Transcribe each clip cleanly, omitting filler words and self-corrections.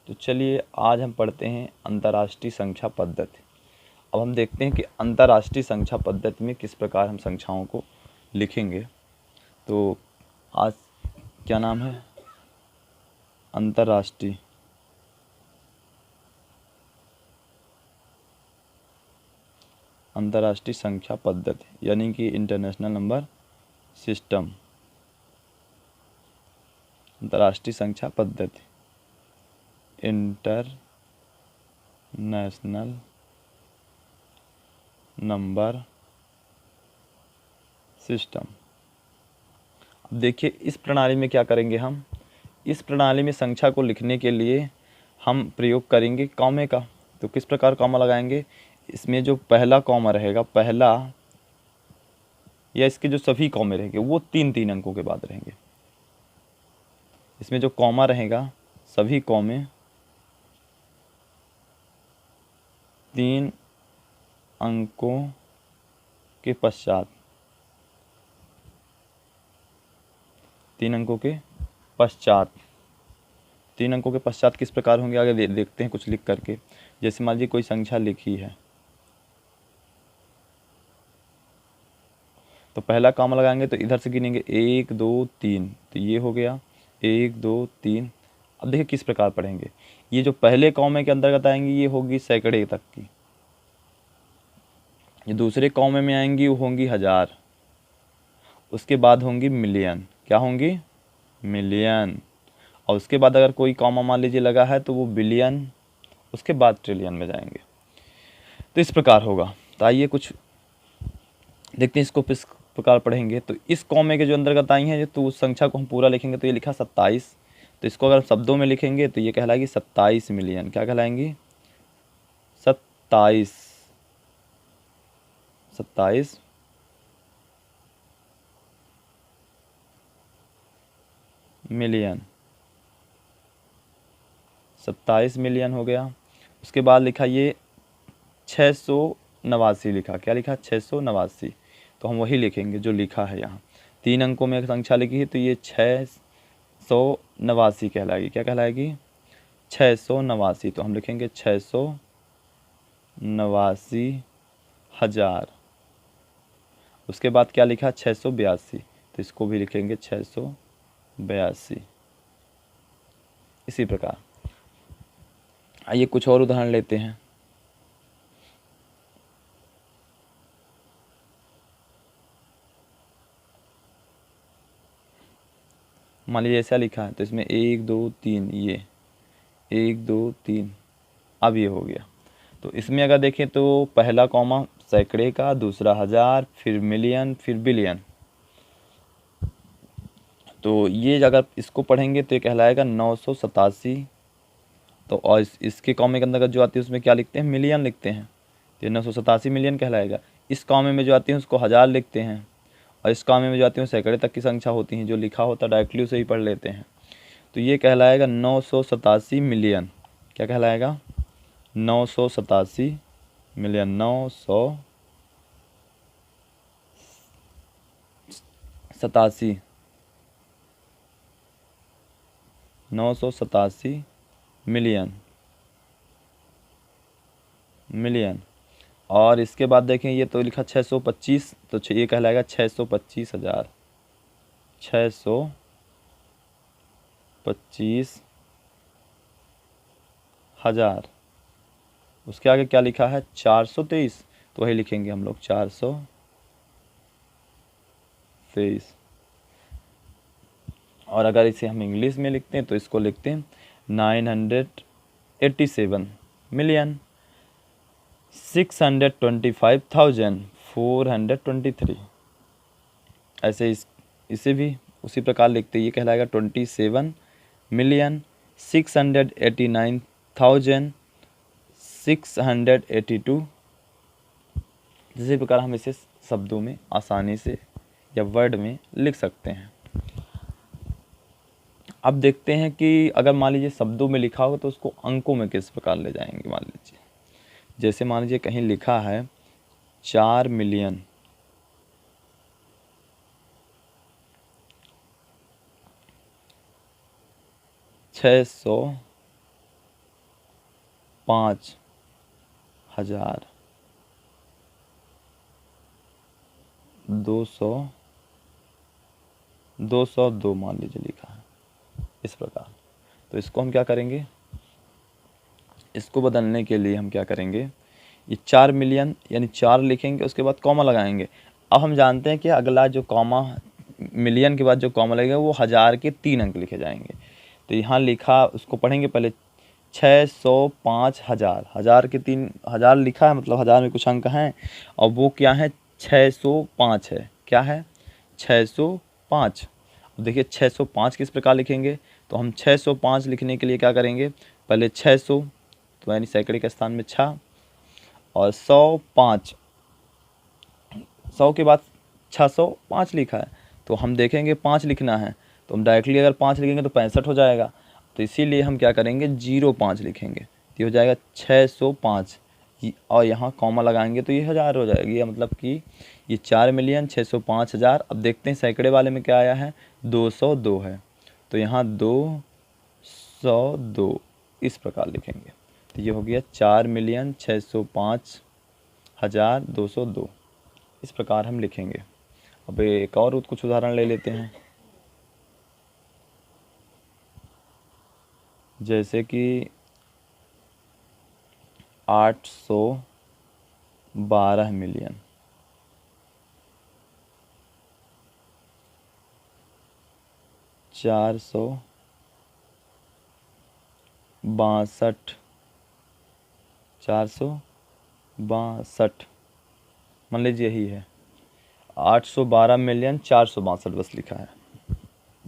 तो चलिए आज हम पढ़ते हैं अंतर्राष्ट्रीय संख्या पद्धति। अब हम देखते हैं कि अंतर्राष्ट्रीय संख्या पद्धति में किस प्रकार हम संख्याओं को लिखेंगे। तो आज क्या नाम है, अंतर्राष्ट्रीय संख्या पद्धति यानी कि इंटरनेशनल नंबर सिस्टम। अंतर्राष्ट्रीय संख्या पद्धति, इंटरनेशनल नंबर सिस्टम। अब देखिए इस प्रणाली में क्या करेंगे हम, इस प्रणाली में संख्या को लिखने के लिए हम प्रयोग करेंगे कॉमे का। तो किस प्रकार कॉमा लगाएंगे, इसमें जो पहला कॉमा रहेगा, पहला या इसके जो सभी कॉमे रहेंगे वो 3-3 अंकों के बाद रहेंगे। इसमें जो कॉमा रहेगा सभी कॉमे 3 अंकों के पश्चात, 3 अंकों के पश्चात, 3 अंकों के पश्चात किस प्रकार होंगे आगे देखते हैं कुछ लिख करके। जैसे मान लीजिए कोई संख्या लिखी है तो पहला कॉमा लगाएंगे तो इधर से गिनेंगे 1 2 3, तो ये हो गया 1 2 3। अब देखिए किस प्रकार पढ़ेंगे, ये जो पहले कॉमे के अंतर्गत आएंगी ये होगी सैकड़े तक की, ये दूसरे कॉमे में आएंगी वो होंगी हज़ार, उसके बाद होंगी मिलियन। क्या होंगी, मिलियन। और उसके बाद अगर कोई कॉमा मान लीजिए लगा है तो वो बिलियन, उसके बाद ट्रिलियन में जाएंगे। तो इस प्रकार होगा। तो आइए कुछ देखते हैं इसको किस प्रकार पढ़ेंगे। तो इस कॉमे के जो अंतर्गत आई हैं तो उस संख्या को हम पूरा लिखेंगे तो ये लिखा 27। तो इसको अगर शब्दों में लिखेंगे तो ये कहलाएगी 27 मिलियन। क्या कहलाएंगी, 27 मिलियन, 27 मिलियन हो गया। उसके बाद लिखा ये 689 लिखा। क्या लिखा, 689। तो हम वही लिखेंगे जो लिखा है यहाँ। 3 अंकों में एक संख्या लिखी है तो ये 689 कहलाएगी। क्या कहलाएगी, 689। तो हम लिखेंगे 689,000। उसके बाद क्या लिखा, 682। तो इसको भी लिखेंगे 682। इसी प्रकार आइए कुछ और उदाहरण लेते हैं। मान लीजिए ऐसा लिखा है तो इसमें 1 2 3, ये 1 2 3, अब ये हो गया। तो इसमें अगर देखें तो पहला कॉमा सैकड़े का, दूसरा हज़ार, फिर मिलियन, फिर बिलियन। तो ये अगर इसको पढ़ेंगे तो ये कहलाएगा 987। तो और इसके कॉमे के अंदर जो आती है उसमें क्या लिखते हैं, मिलियन लिखते हैं, तो ये 987 मिलियन कहलाएगा। इस कॉमे में जो आती है उसको हज़ार लिखते हैं, और इस कॉमे में जो आती है सैकड़े तक की संख्या होती हैं, जो लिखा होता है डायरेक्टली उसे ही पढ़ लेते हैं। तो ये कहलाएगा 987 मिलियन। क्या कहलाएगा, 987 मिलियन, 987 मिलियन। और इसके बाद देखें ये तो लिखा 625, तो ये कहलाएगा 625,000, 625,000। उसके आगे क्या लिखा है, 423, तो वही लिखेंगे हम लोग 423। और अगर इसे हम इंग्लिश में लिखते हैं तो इसको लिखते हैं 987 मिलियन 625,423। ऐसे इसे भी उसी प्रकार लिखते हैं, ये कहलाएगा 27 मिलियन 689,682। इसी प्रकार हम इसे शब्दों में आसानी से या वर्ड में लिख सकते हैं। अब देखते हैं कि अगर मान लीजिए शब्दों में लिखा होगा तो उसको अंकों में किस प्रकार ले जाएंगे। मान लीजिए जैसे मान लीजिए कहीं लिखा है 4 मिलियन 600 5,000 202 मान लीजिए लिखा है इस प्रकार। तो इसको हम क्या करेंगे, इसको बदलने के लिए हम क्या करेंगे, ये 4 मिलियन यानी 4 लिखेंगे, उसके बाद कॉमा लगाएंगे। अब हम जानते हैं कि अगला जो कॉमा, मिलियन के बाद जो कॉमा लगेगा वो 1000 के 3 अंक लिखे जाएंगे। तो यहाँ लिखा, उसको पढ़ेंगे पहले 605,000, 1000 के 3, 1000 लिखा है मतलब 1000 में कुछ अंक हैं और वो क्या है 605 है। क्या है 605। अब देखिए 605 किस प्रकार लिखेंगे, तो हम 605 लिखने के लिए क्या करेंगे, पहले 600 तो यानी सैकड़े के स्थान में 6 और 105, 100 के बाद 605 लिखा है तो हम देखेंगे 5 लिखना है, तो हम डायरेक्टली अगर 5 लिखेंगे तो 65 हो जाएगा। तो इसीलिए हम क्या करेंगे 05 लिखेंगे, तो ये हो जाएगा 605 और यहाँ कॉमा लगाएंगे तो ये 1000 हो जाएगी। मतलब कि ये 4,605,000। अब देखते हैं सैकड़े वाले में क्या आया है, 202 है, तो यहाँ 202 इस प्रकार लिखेंगे। तो ये हो गया 4,605,202 इस प्रकार हम लिखेंगे। अब एक और कुछ उदाहरण ले लेते हैं, जैसे कि 812 मिलियन, 462 मान लीजिए यही है, 812 मिलियन 462 बस लिखा है।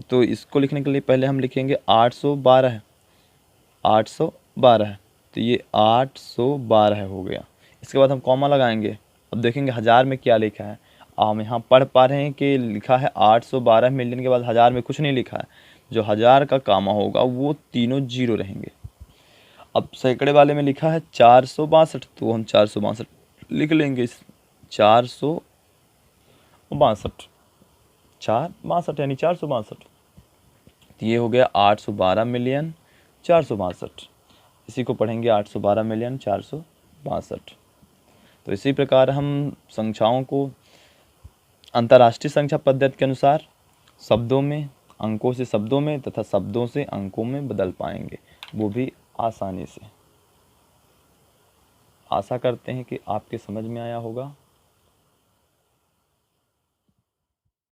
तो इसको लिखने के लिए पहले हम लिखेंगे 812, 812, तो ये 812 हो गया। इसके बाद हम कॉमा लगाएंगे। अब देखेंगे 1000 में क्या लिखा है, हम यहाँ पढ़ पा रहे हैं कि लिखा है 812 मिलियन के बाद 1000 में कुछ नहीं लिखा है, जो 1000 का कामा होगा वो तीनों जीरो रहेंगे। अब सैकड़े वाले में लिखा है 462, तो हम 462 लिख लेंगे, 462, 462 यानी 462। तो ये हो गया 812 मिलियन 462, इसी को पढ़ेंगे 812 मिलियन 462। तो इसी प्रकार हम संख्याओं को अंतर्राष्ट्रीय संख्या पद्धति के अनुसार शब्दों में, अंकों से शब्दों में तथा शब्दों से अंकों में बदल पाएंगे, वो भी आसानी से। आशा करते हैं कि आपके समझ में आया होगा।